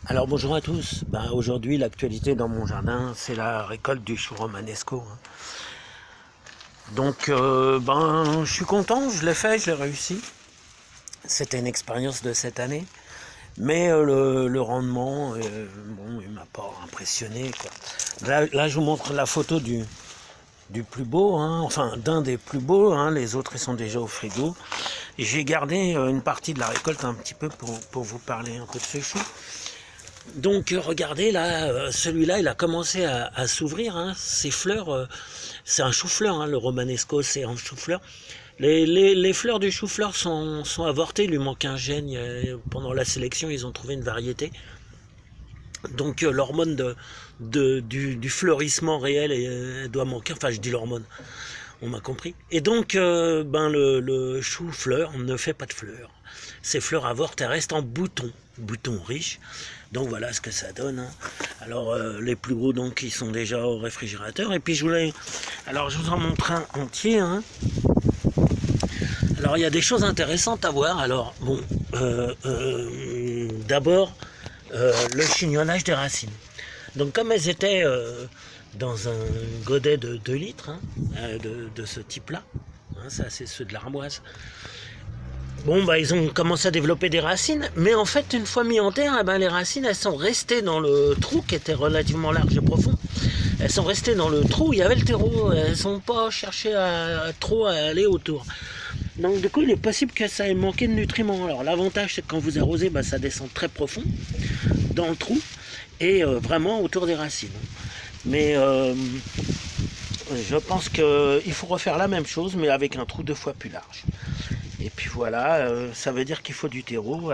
Alors bonjour à tous. Aujourd'hui l'actualité dans mon jardin c'est la récolte du chou romanesco. Donc je suis content, je l'ai fait, je l'ai réussi. C'était une expérience de cette année. Mais le rendement, il m'a pas impressionné, quoi. Là, je vous montre la photo du plus beau, hein, enfin d'un des plus beaux, hein, les autres ils sont déjà au frigo. Et j'ai gardé une partie de la récolte un petit peu pour vous parler un peu de ce chou. Donc regardez là, celui-là il a commencé à s'ouvrir, hein, ses fleurs, c'est un chou-fleur, hein, le romanesco c'est un chou-fleur. Les fleurs du chou-fleur sont avortées, il lui manque un gène, pendant la sélection ils ont trouvé une variété. Donc l'hormone du fleurissement réel doit manquer, enfin je dis l'hormone, on m'a compris. Et donc le chou-fleur ne fait pas de fleurs. Ces fleurs avortent, elles restent en boutons riches. Donc voilà ce que ça donne, hein. Alors les plus gros donc ils sont déjà au réfrigérateur. Et puis je vous en montre un entier, hein. Alors il y a des choses intéressantes à voir. Alors bon, d'abord le chignonnage des racines. Donc comme elles étaient dans un godet de 2 litres, hein, de ce type-là, hein, ça c'est ceux de l'armoise. Bon, ils ont commencé à développer des racines, mais en fait, une fois mis en terre, les racines, elles sont restées dans le trou qui était relativement large et profond. Elles sont restées dans le trou où il y avait le terreau. Elles n'ont pas cherché trop à aller autour. Donc, du coup, il est possible que ça ait manqué de nutriments. Alors, l'avantage, c'est que quand vous arrosez, ça descend très profond dans le trou et vraiment autour des racines. Mais je pense qu'il faut refaire la même chose, mais avec un trou 2 fois plus large. Et puis voilà, ça veut dire qu'il faut du terreau,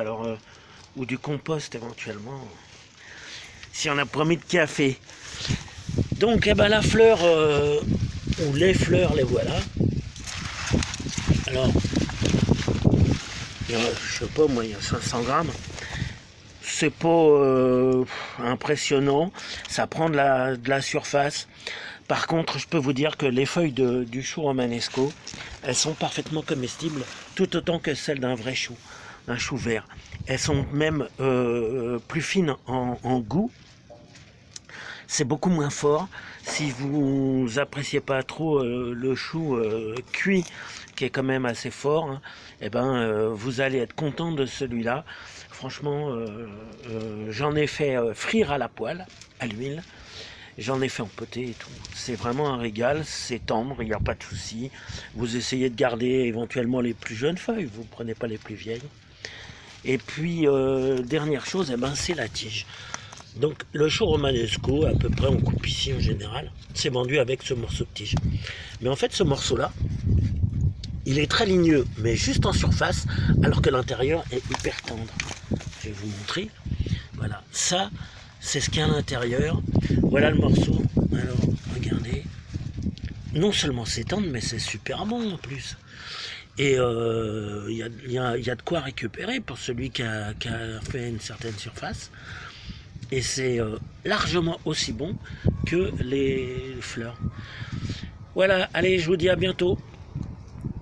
ou du compost éventuellement, si on a promis de café. Donc la fleur, ou les fleurs, les voilà. Alors, je sais pas moi, il y a 500 grammes. C'est pas impressionnant, ça prend de la surface. Par contre, je peux vous dire que les feuilles du chou romanesco, elles sont parfaitement comestibles, tout autant que celles d'un vrai chou, d'un chou vert. Elles sont même plus fines en goût. C'est beaucoup moins fort. Si vous appréciez pas trop le chou cuit, qui est quand même assez fort, hein, vous allez être content de celui-là. Franchement, j'en ai fait frire à la poêle, à l'huile. J'en ai fait empoter et tout. C'est vraiment un régal, c'est tendre, il n'y a pas de souci. Vous essayez de garder éventuellement les plus jeunes feuilles, vous ne prenez pas les plus vieilles. Et puis, dernière chose, c'est la tige. Donc, le chou romanesco, à peu près, on coupe ici en général, c'est vendu avec ce morceau de tige. Mais en fait, ce morceau-là, il est très ligneux, mais juste en surface, alors que l'intérieur est hyper tendre. Je vais vous montrer. Voilà, ça, c'est ce qu'il y a à l'intérieur. Voilà le morceau. Alors, regardez. Non seulement c'est tendre, mais c'est super bon en plus. Et y a de quoi récupérer pour celui qui a fait une certaine surface. Et c'est largement aussi bon que les fleurs. Voilà, allez, je vous dis à bientôt.